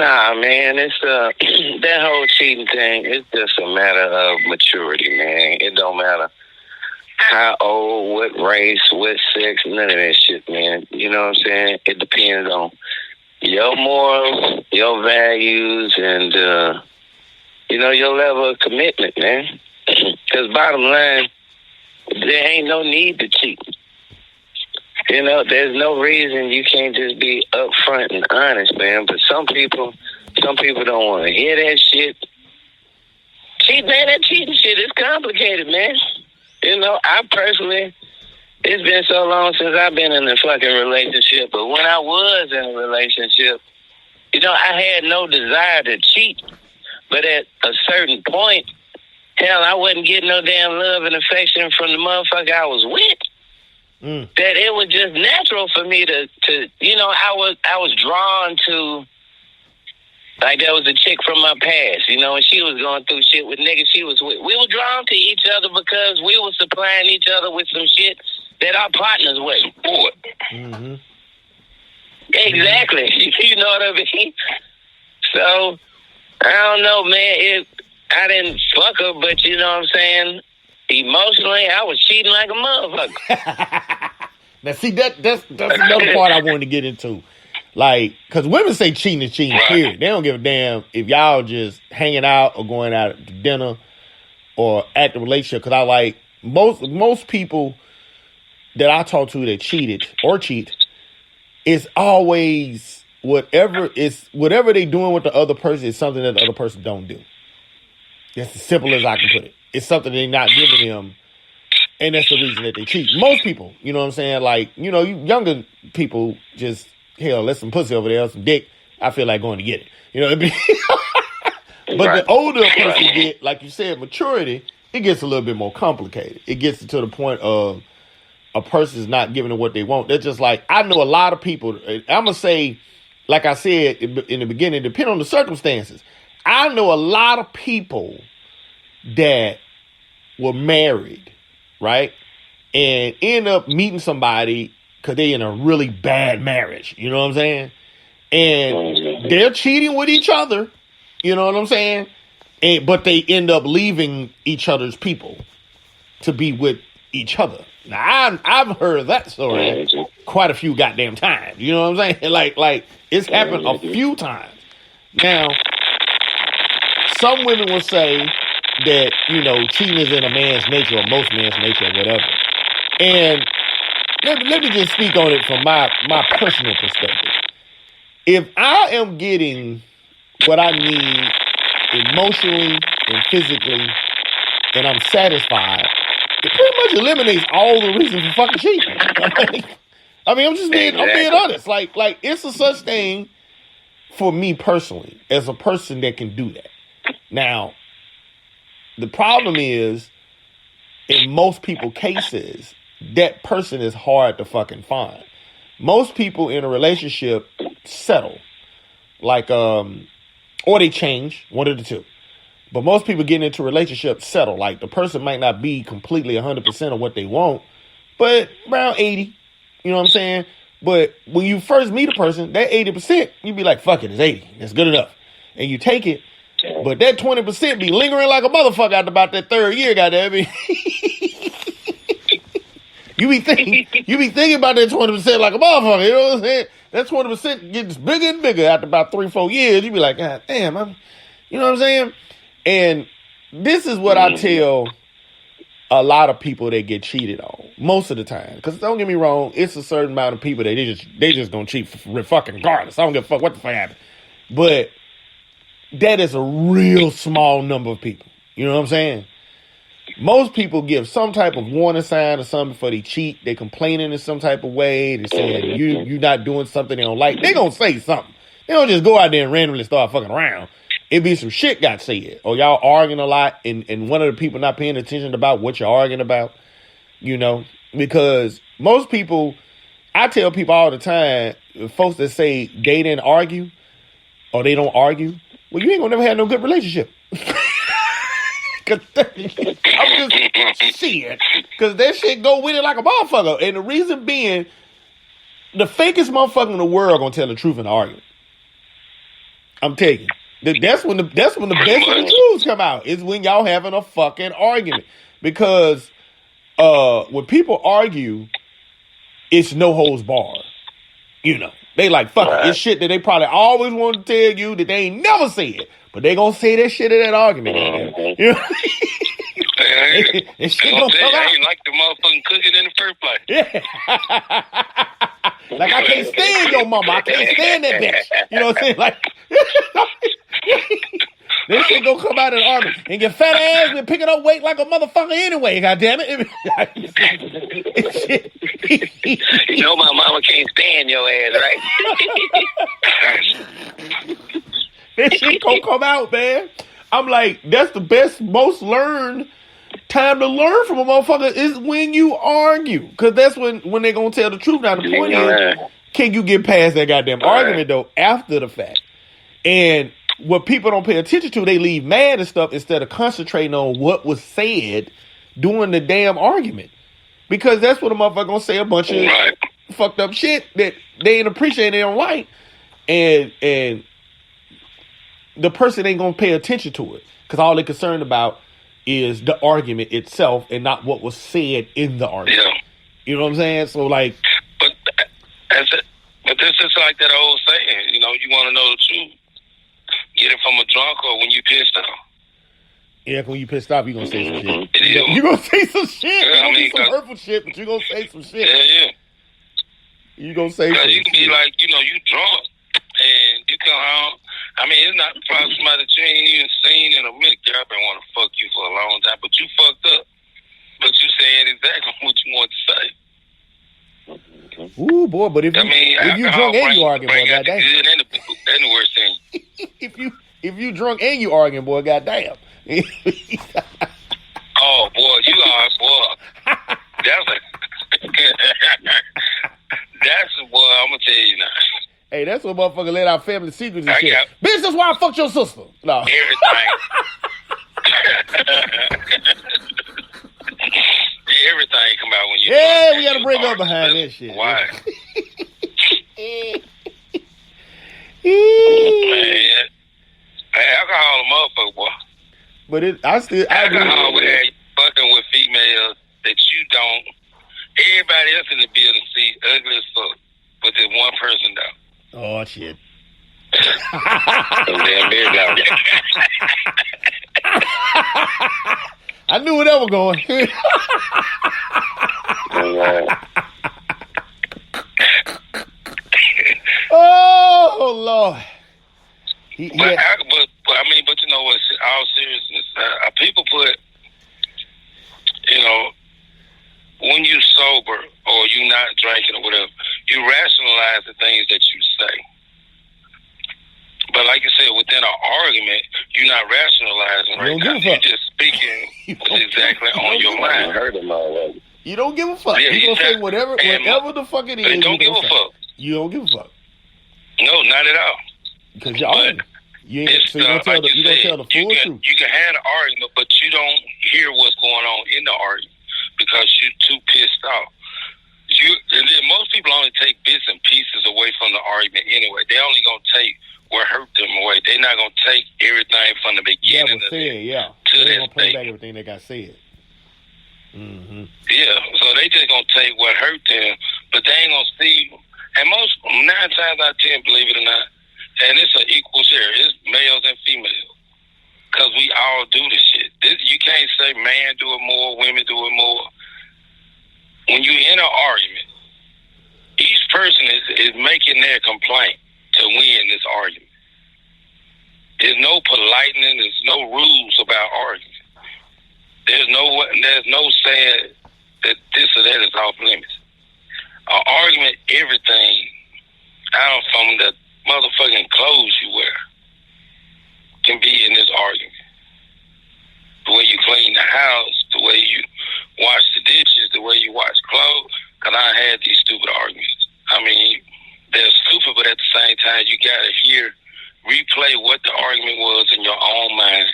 Nah, man, it's that whole cheating thing. It's just a matter of maturity, man. It don't matter how old, what race, what sex, none of that shit, man. You know what I'm saying? It depends on your morals, your values, and your level of commitment, man. Because bottom line, there ain't no need to cheat. There's no reason you can't just be upfront and honest, man. But some people don't want to hear that shit. That cheating shit is complicated, man. I personally, it's been so long since I've been in a fucking relationship. But when I was in a relationship, I had no desire to cheat. But at a certain point, hell, I wasn't getting no damn love and affection from the motherfucker I was with. That it was just natural for me to I was drawn to, like, there was a chick from my past, and she was going through shit with niggas she was with. We were drawn to each other because we were supplying each other with some shit that our partners wasn't for. Mm-hmm. Exactly. You know what I mean? So, I don't know, man. I didn't fuck her, but you know what I'm saying? Emotionally, I was cheating like a motherfucker. Now, see, that's another part I wanted to get into. Like, because women say cheating is cheating, period. They don't give a damn if y'all just hanging out or going out to dinner or at the relationship. Because I like, most people that I talk to that cheated or cheat, it's always whatever they doing with the other person is something that the other person don't do. That's as simple as I can put it. It's something they're not giving them, and that's the reason that they cheat. Most people, you know what I'm saying? Like, you younger people just, hell, let some pussy over there, some dick. I feel like going to get it. You know what I mean? But the older a person get, like you said, maturity, it gets a little bit more complicated. It gets to the point of a person's not giving them what they want. They're just like, I know a lot of people, I'm going to say, like I said in the beginning, depending on the circumstances, I know a lot of people that were married, right? And end up meeting somebody because they in a really bad marriage. You know what I'm saying? And they're cheating with each other. You know what I'm saying? But they end up leaving each other's people to be with each other. Now, I've heard that story quite a few goddamn times. You know what I'm saying? Like it's happened a few times. Now, some women will say that, cheating is in a man's nature or most men's nature or whatever. And let me just speak on it from my personal perspective. If I am getting what I need emotionally and physically and I'm satisfied, it pretty much eliminates all the reasons for fucking cheating. I mean, I'm being honest. Like it's a such thing for me personally as a person that can do that. Now, the problem is, in most people's cases, that person is hard to fucking find. Most people in a relationship settle, or they change, one of the two. But most people getting into relationships settle. Like, the person might not be completely 100% of what they want, but around 80, you know what I'm saying? But when you first meet a person, that 80%, you be like, fuck it, it's 80. That's good enough. And you take it. But that 20% be lingering like a motherfucker after about that third year, goddamn. You be thinking about that 20% like a motherfucker, you know what I'm saying? That 20% gets bigger and bigger after about 3-4 years. You be like, God damn, you know what I'm saying? And this is what I tell a lot of people that get cheated on most of the time. Because don't get me wrong, it's a certain amount of people that they just gonna cheat for fucking regardless. I don't give a fuck what the fuck happened. But that is a real small number of people. You know what I'm saying? Most people give some type of warning sign or something before they cheat. They complaining in some type of way. They saying you not doing something they don't like. They gonna say something. They don't just go out there and randomly start fucking around. It be some shit got said. Or y'all arguing a lot and one of the people not paying attention about what you're arguing about. Because most people, I tell people all the time, folks that say they didn't argue or they don't argue, well, you ain't gonna never have no good relationship. I'm just seeing, because that shit go with it like a motherfucker. And the reason being, the fakest motherfucker in the world gonna tell the truth in the argument. I'm taking. That's when the best of the truths come out. Is when y'all having a fucking argument. Because when people argue, it's no holds barred. You know, they like fuck it. It's shit that they probably always want to tell you that they ain't never said, but they gonna say that shit in that argument. You know. And she gonna come out. I ain't like the motherfucking cooking in the first place. Yeah. Like, I can't stand your mama. I can't stand that bitch. You know what I'm saying? Like, this shit gonna come out in the army and your fat ass been picking up weight like a motherfucker anyway. Goddamn it! You know my mama can't stand your ass, right? This shit gonna come out, man. I'm like, that's the best, most learned time to learn from a motherfucker is when you argue. Because that's when they're going to tell the truth. Now, the point is, can you get past that goddamn argument, though, after the fact? And what people don't pay attention to, they leave mad and stuff instead of concentrating on what was said during the damn argument. Because that's what a motherfucker going to say a bunch of fucked up shit that they ain't appreciate, they don't like. And the person ain't going to pay attention to it. Because all they're concerned about is the argument itself and not what was said in the argument. Yeah. You know what I'm saying? So, like... But this is like that old saying, you know, you want to know the truth. Get it from a drunk or when you pissed off. Yeah, when you pissed off, you're going to say some shit. You're going to say some shit. You're going to say some hurtful shit, but you're going to say some shit. Yeah. You're going to say some shit. You can be like, you know, you drunk and you come home. I mean, it's not probably somebody that you ain't even seen in a minute. Girl, I've been wanting to fuck you for a long time, but you fucked up. But you saying exactly what you want to say. Ooh, boy, but if you drunk and you arguing, boy, goddamn. And the worst thing. if you drunk and you arguing, boy, goddamn. Oh, boy, you are, boy. That's boy, I'm going to tell you now. Hey, that's what motherfucker let out family secrets and shit. Bitch, that's why I fucked your sister. No. Everything come out when you. Yeah, we gotta bring up behind that shit. Why? Man, alcohol a motherfucker, boy. But alcohol would have you fucking with females that you don't. Everybody else in the building see ugly as fuck, but there's one person though. Oh shit. Damn beard out. I knew where that was going. Oh Lord. But you know what? All seriousness, people put, you know, when you sober or you not drinking or whatever, you rationalize the things that you say. But like you said, within an argument, you're not rationalizing right now. You're just speaking exactly on your mind. You don't give a fuck. Yeah, you're going to say whatever the fuck it is. You don't give a fuck. You don't give a fuck. No, not at all. Because you're arguing. You're going to tell the full truth. You can have an argument, but you don't hear what's going on in the argument because you're too pissed off. And then most people only take bits and pieces away from the argument anyway. They only going to take what hurt them away. They're not going to take everything from the beginning to they're going to play back everything they got said. Mm-hmm. Yeah, so they just going to take what hurt them, but they ain't going to see. And 9 times out of 10, believe it or not, and it's an equal share. It's males and females. Because we all do this shit. You can't say man do it more, women do it more. When you're in an argument, each person is making their complaint to win this argument. There's no politeness, there's no rules about arguing. There's no saying that this or that is off limits. An argument, everything, out from the motherfucking clothes you wear, can be in this argument. The way you clean the house, the way you wash the dishes, the way you wash clothes. Because I had these stupid arguments. I mean, they're stupid, but at the same time, you got to replay what the argument was in your own mind.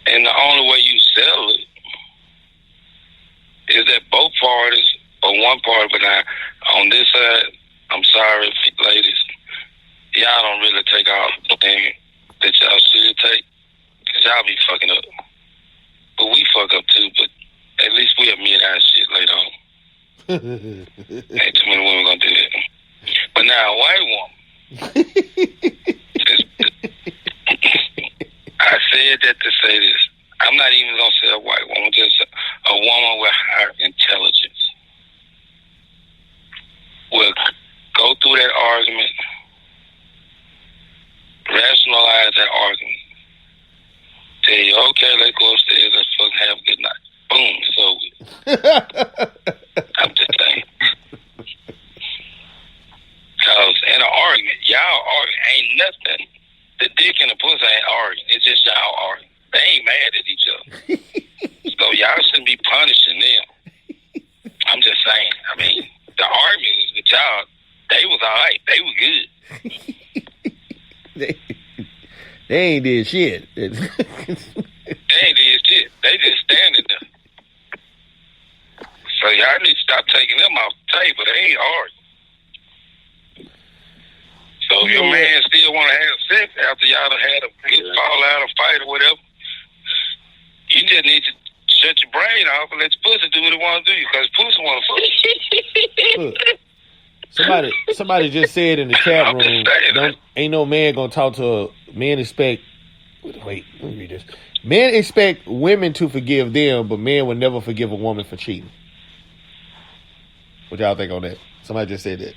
And the only way you settle it is that both parties, or one party, but on this side, I'm sorry, ladies, y'all don't really take all the thing that y'all should take, because y'all be fucking up. But we fuck up too, but at least we admit our shit later on. Ain't too many women gonna do that. But now a white woman, I said that to say this. I'm not even gonna say a white woman, just a woman with higher intelligence will go through that argument, rationalize that argument, tell you, okay, let's go upstairs, let's fucking have a good night. Boom, it's over. I'm just saying. Because in an argument, y'all arguing ain't nothing. The dick and the pussy ain't arguing. It's just y'all arguing. They ain't mad at each other. So y'all shouldn't be punishing them. I'm just saying. I mean, the argument was with y'all. They was all right. They were good. They ain't did shit. They ain't did shit. They just standing there. So y'all need to stop taking them off the table. They ain't arguing. So if your man still want to have sex after y'all done had a fall out, a fight or whatever, you just need to shut your brain off and let your pussy do what it want to do, because pussy want to fuck. Somebody just said in the chat room, ain't no man gonna talk to men expect. Wait, let me read this. Men expect women to forgive them, but men will never forgive a woman for cheating. What y'all think on that? Somebody just said that.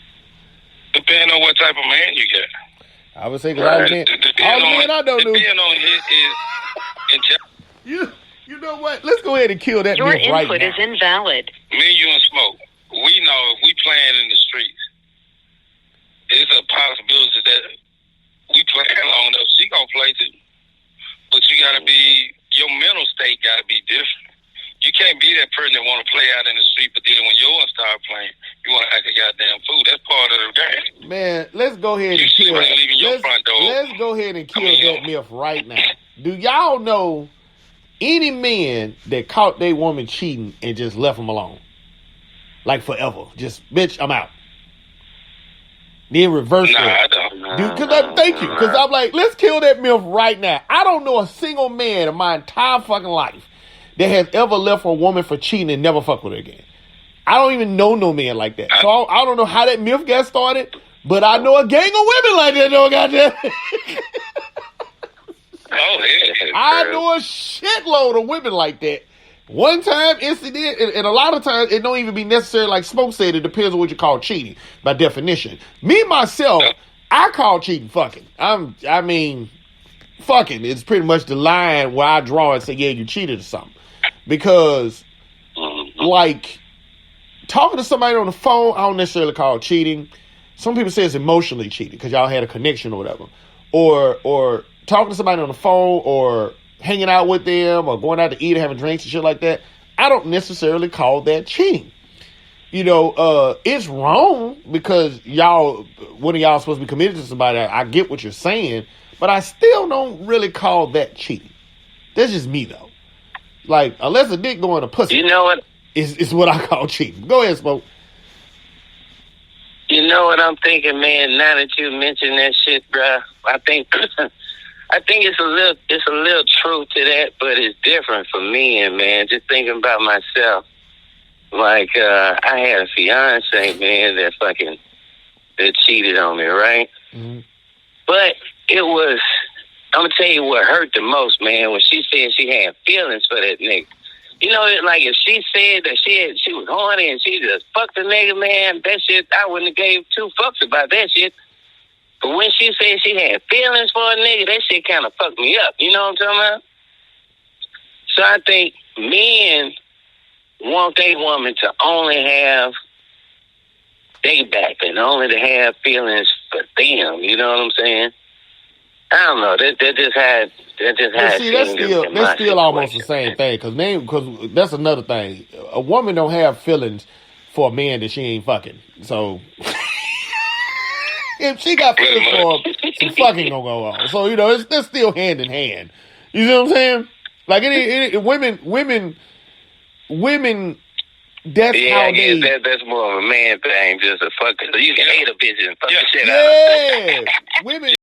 Depending on what type of man you get. I would say, because all the men I don't know. Depending on his you know what? Let's go ahead and kill that myth right now. Your input is invalid. Me, you, and Smoke, we know if we playing in the streets, it's a possibility that we playing long enough, she gonna play too. But you gotta be, your mental state gotta be different. You can't be that person that want to play out in the street, but then when yours start playing, you want to act a goddamn fool. That's part of the game. Man, let's go ahead and kill it. Let's go ahead and kill that myth right now. Do y'all know any men that caught their woman cheating and just left them alone? Like forever. Just, bitch, I'm out. Then reverse it. I don't. Thank you. Because I'm like, let's kill that myth right now. I don't know a single man in my entire fucking life that has ever left a woman for cheating and never fuck with her again. I don't even know no man like that. So I don't know how that myth got started, but I know a gang of women like that, though, goddamn. I know a shitload of women like that. One time incident, and a lot of times it don't even be necessary, like Smoke said, it depends on what you call cheating by definition. Me, myself, I call cheating fucking. I mean, fucking. It's pretty much the line where I draw and say, yeah, you cheated or something. Because, like, talking to somebody on the phone, I don't necessarily call cheating. Some people say it's emotionally cheating because y'all had a connection or whatever. Or talking to somebody on the phone or hanging out with them or going out to eat or having drinks and shit like that. I don't necessarily call that cheating. You know, it's wrong because one of y'all supposed to be committed to somebody. I get what you're saying, but I still don't really call that cheating. That's just me, though. Like, unless a dick going to pussy. You know what? It's what I call cheating. Go ahead, Smoke. You know what I'm thinking, man? Now that you mentioned that shit, bruh, I think it's a little truth to that, but it's different for me, and man, just thinking about myself. Like, I had a fiance, man, that cheated on me, right? Mm-hmm. But it was, I'm gonna tell you what hurt the most, man, when she said she had feelings for that nigga. You know, like if she said that she was horny and she just fucked the nigga, man, that shit, I wouldn't have gave two fucks about that shit. But when she said she had feelings for a nigga, that shit kind of fucked me up. You know what I'm talking about? So I think men want their woman to only have they back and only to have feelings for them. You know what I'm saying? I don't know. That just had. See, that's still almost the same thing. Because that's another thing. A woman don't have feelings for a man that she ain't fucking. So if she got feelings for him, some fucking gonna go on. So you know, that's still hand in hand. You see what I'm saying? Like women That's Yeah, how I guess they. that's more of a man thing. Just a fucking. You can hate a bitch and fuck the shit out of her. Yeah, women